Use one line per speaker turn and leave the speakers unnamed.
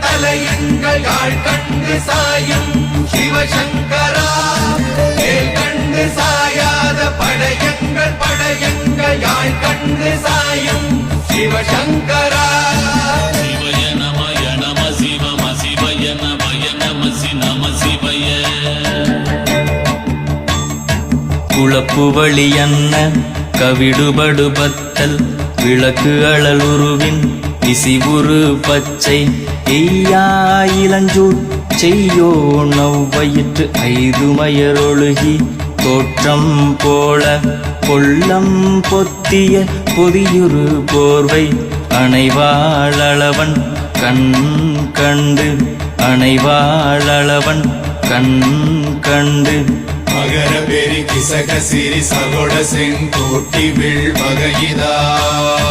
தலையங்கள் யாழ் கண்டு சாயும் சிவசங்கரா மேல் கண்டு சாயாத படையங்கள் யாழ் கண்டு சாயும் சிவசங்கரா
சிவய நமய நம சிவம சிவய நமய நம நம சிவய குளப்புவழி அன்ன கவிடுபடுபத்தல் விளக்கு அழலுருவின் இசிபுரு பச்சை எய்யாயிலஞ்சூட் செய்யோ நவ்வயிற்று ஐதுமயரொழுகி தோற்றம் போல கொள்ளம் பொத்திய பொதியுரு போர்வை அணைவாளவன் கண் கண்டு அணைவாளவன் கண் கண்டு
மகர பெரி கிசக சிறி சகோட செங்கோட்டி வில் வகையிதாள்